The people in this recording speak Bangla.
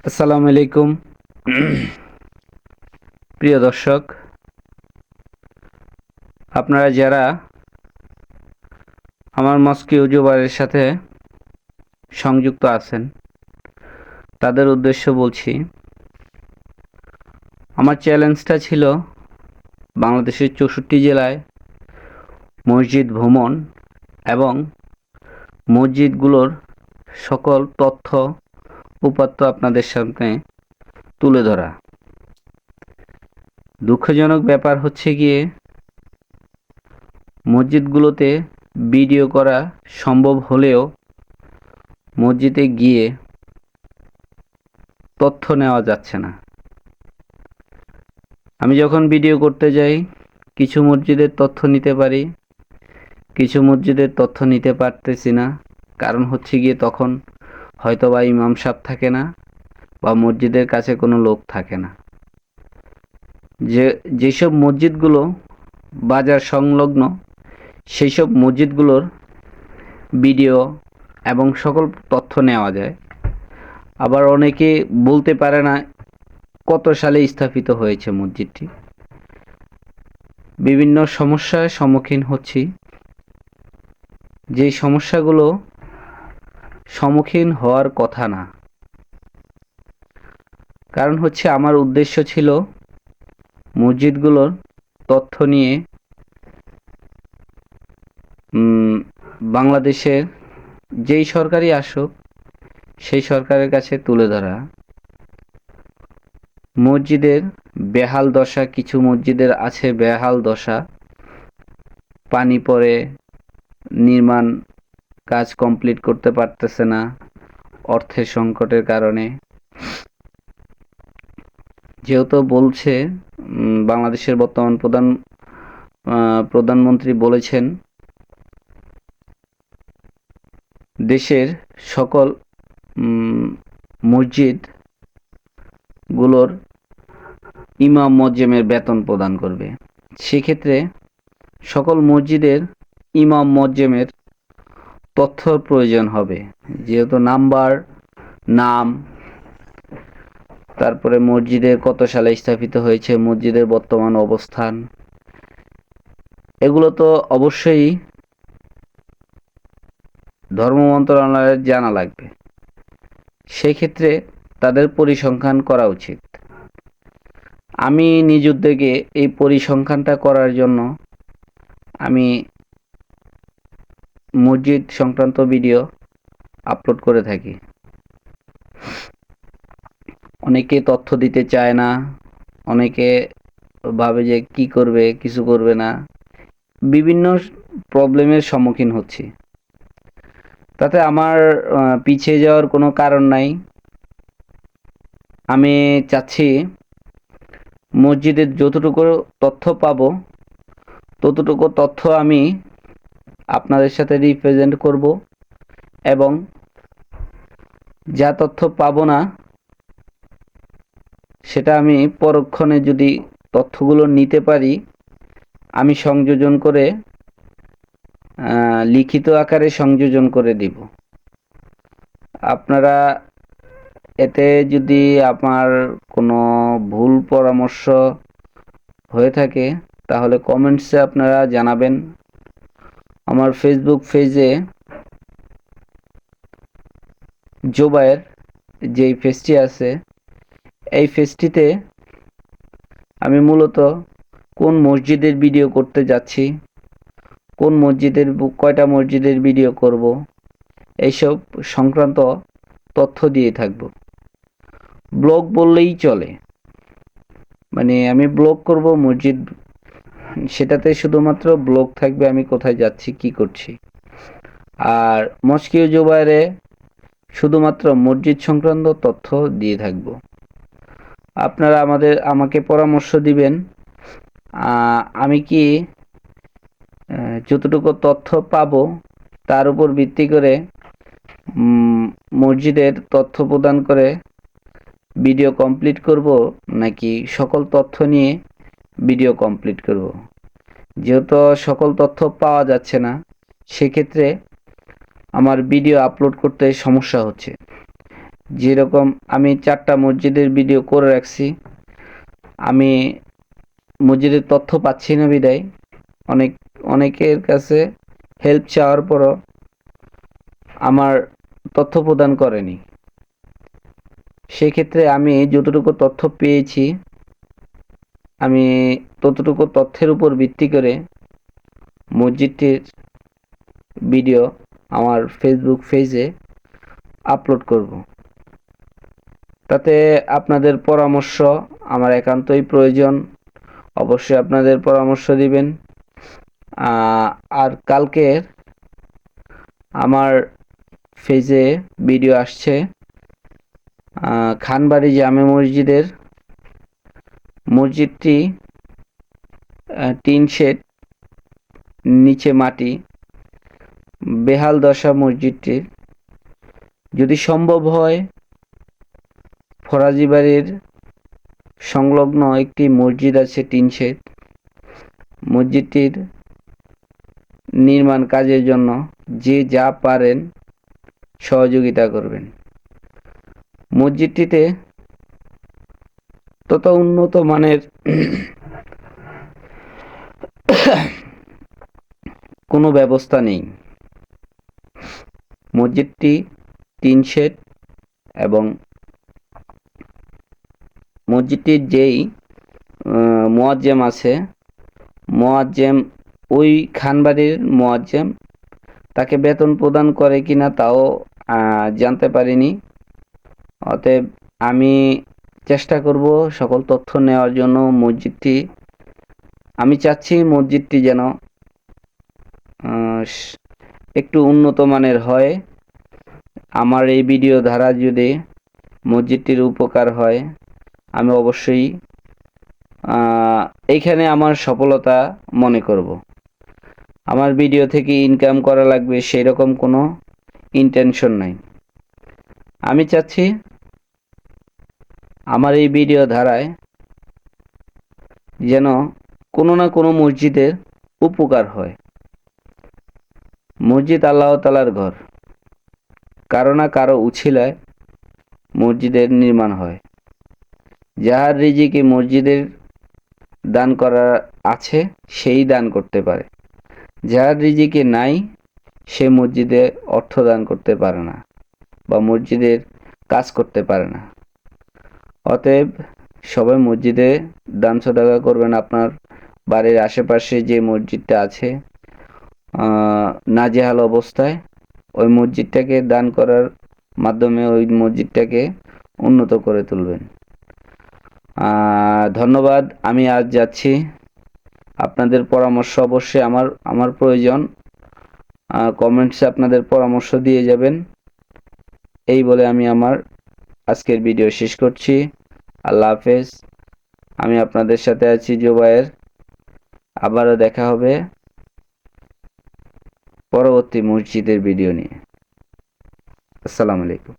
আসসালামু আলাইকুম। প্রিয় দর্শক, আপনারা যারা আমার মস্কিউ জুবারের সাথে সংযুক্ত আছেন তাদের উদ্দেশ্য বলছি। আমার চ্যালেঞ্জটা ছিল বাংলাদেশের 64 জেলায় মসজিদ ভ্রমণ এবং মসজিদগুলোর সকল তথ্য উপাত্ত আপনাদের সামনে তুলে ধরা। দুঃখজনক ব্যাপার হচ্ছে গিয়ে মসজিদগুলোতে ভিডিও করা সম্ভব হলেও মসজিদে গিয়ে তথ্য নেওয়া যাচ্ছে না। আমি যখন ভিডিও করতে যাই কিছু মসজিদের তথ্য নিতে পারি, কিছু মসজিদের তথ্য নিতে পারতেছি না। কারণ হচ্ছে গিয়ে তখন হয়তোবা ইমাম সাহেব থাকে না বা মসজিদের কাছে কোনো লোক থাকে না। যেসব মসজিদগুলো বাজার সংলগ্ন সেই সব মসজিদগুলোর ভিডিও এবং সকল তথ্য নেওয়া যায়। আবার অনেকে বলতে পারে না কত সালে স্থাপিত হয়েছে মসজিদটি। বিভিন্ন সমস্যার সম্মুখীন হচ্ছি, যে সমস্যাগুলো সম্মুখীন হওয়ার কথা না। কারণ হচ্ছে আমার উদ্দেশ্য ছিল মসজিদগুলোর তথ্য নিয়ে বাংলাদেশের যেই সরকারই আসুক সেই সরকারের কাছে তুলে ধরা। মসজিদের বেহাল দশা, কিছু মসজিদের আছে বেহাল দশা, পানি পড়ে নির্মাণ কাজ কমপ্লিট করতে পারতেছে না অর্থের সংকটের কারণে। যেহেতু বলছে বাংলাদেশের বর্তমান প্রধানমন্ত্রী বলেছেন দেশের সকল মসজিদগুলোর ইমাম মুয়াজ্জেমের বেতন প্রদান করবে। সেক্ষেত্রে সকল মসজিদের ইমাম মুয়াজ্জেমের তথ্যর প্রয়োজন হবে, যেহেতু নাম, তারপরে মসজিদের কত সালে স্থাপিত হয়েছে, মসজিদের বর্তমান অবস্থান, এগুলো তো অবশ্যই ধর্ম মন্ত্রণালয়ের জানা লাগবে। সেই ক্ষেত্রে তাদের পরিসংখ্যান করা উচিত। আমি নিজ উদ্যোগে এই পরিসংখ্যানটা করার জন্য আমি মসজিদ সংক্রান্ত ভিডিও আপলোড করে থাকি। অনেকে তথ্য দিতে চায় না, অনেকে ভাবে যে কি করবে, কিছু করবে না, বিভিন্ন প্রবলেমের সম্মুখীন হচ্ছি। তাতে আমার পিছিয়ে যাওয়ার কোনো কারণ নাই। আমি চাচ্ছি মসজিদের যতটুকু তথ্য পাবো ততটুকু তথ্য আমি আপনাদের সাথে রিপ্রেজেন্ট করব, এবং যা তথ্য পাবো না সেটা আমি পরক্ষণে যদি তথ্যগুলো নিতে পারি আমি সংযোজন করে লিখিত আকারে সংযোজন করে দিব। আপনারা এতে যদি আমার কোনো ভুল পরামর্শ হয়ে থাকে তাহলে কমেন্টসে আপনারা জানাবেন। আমার ফেসবুক পেজে জোবায়ের যেই পেজটি আছে এই পেজটিতে আমি মূলত কোন মসজিদের ভিডিও করতে যাচ্ছি, কোন মসজিদের কয়টা মসজিদের ভিডিও করব, এইসব সংক্রান্ত তথ্য দিয়ে থাকব। ব্লগ বললেই চলে, মানে আমি ব্লগ করব মসজিদ, সেটাতে শুধুমাত্র ব্লগ থাকবে আমি কোথায় যাচ্ছি কি করছি। আর মস্কিউ জুবায়েরে শুধুমাত্র মসজিদ সংক্রান্ত তথ্য দিয়ে থাকব। আপনারা আমাকে পরামর্শ দিবেন আমি কি যতটুকু তথ্য পাবো তার উপর ভিত্তি করে মসজিদের তথ্য প্রদান করে ভিডিও কমপ্লিট করব, নাকি সকল তথ্য নিয়ে ভিডিও কমপ্লিট করব। যেহেতু সকল তথ্য পাওয়া যাচ্ছে না সেক্ষেত্রে আমার ভিডিও আপলোড করতে সমস্যা হচ্ছে। যেরকম আমি 4টা মসজিদের ভিডিও করে রাখছি। আমি মসজিদের তথ্য পাচ্ছি না বিদায় অনেকের কাছে হেল্প চাওয়ার পরও আমার তথ্য প্রদান করেনি। সেক্ষেত্রে আমি যতটুকু তথ্য পেয়েছি, আমি ততটুকু তথ্যের উপর ভিত্তি করে মসজিদটির ভিডিও আমার ফেসবুক পেজে আপলোড করব। তাতে আপনাদের পরামর্শ আমার একান্তই প্রয়োজন। অবশ্যই আপনাদের পরামর্শ দিবেন। আর কালকের আমার পেজে ভিডিও আসছে খানবাড়ি জামে মসজিদটি টিন শেড, নিচে মাটি, বেহাল দশা মসজিদটির। যদি সম্ভব হয় ফরাজি বাড়ির সংলগ্ন একটি মসজিদ আছে টিন শেড, মসজিদটির নির্মাণ কাজের জন্য যে যা পারেন সহযোগিতা করবেন। মসজিদটিতে তত উন্নত মানের কোনো ব্যবস্থা নেই। মসজিদটি টিন শেড এবং মসজিদটির যেই মুয়াজ্জেম আছে, মুয়াজ্জেম ওই খানবাড়ির মুয়াজ্জেম, তাকে বেতন প্রদান করে কিনা তাও জানতে পারিনি। অতএব আমি চেষ্টা করব সকল তথ্য নেওয়ার জন্য। আমি চাচ্ছি মসজিদটি যেন একটু উন্নত মানের হয়। আমার এই ভিডিও দ্বারা যদি মসজিদটির উপকার হয়, আমি অবশ্যই এইখানে আমার সফলতা মনে করব। আমার ভিডিও থেকে ইনকাম করা লাগবে সেই রকম কোনো ইন্টেনশন নাই। আমি চাচ্ছি আমার এই ভিডিও ধারায় যেন কোনো না কোনো মসজিদের উপকার হয়। মসজিদ আল্লাহ তাআলার ঘর, কারো না কারো উছিলায় মসজিদের নির্মাণ হয়। যাহার রিজিকে মসজিদের দান করার আছে সেই দান করতে পারে, যার রিজিকে নাই সে মসজিদে অর্থ দান করতে পারে না বা মসজিদের কাজ করতে পারে না। অতএব সবাই মসজিদে দান সদকা করবেন। আপনার বাড়ির আশেপাশে যে মসজিদটা আছে নাজেহাল অবস্থায়, ওই মসজিদটাকে দান করার মাধ্যমে ওই মসজিদটাকে উন্নত করে তুলবেন। ধন্যবাদ। আমি আজ যাচ্ছি। আপনাদের পরামর্শ অবশ্যই আমার প্রয়োজন। কমেন্টসে আপনাদের পরামর্শ দিয়ে যাবেন। এই বলে আমি আমার আজকের ভিডিও শেষ করছি। আল্লাহ হাফেজ। আমি আপনাদের সাথে আছি জুবায়ের। আবারও দেখা হবে পরবর্তী মসজিদের ভিডিও নিয়ে। আসসালামু আলাইকুম।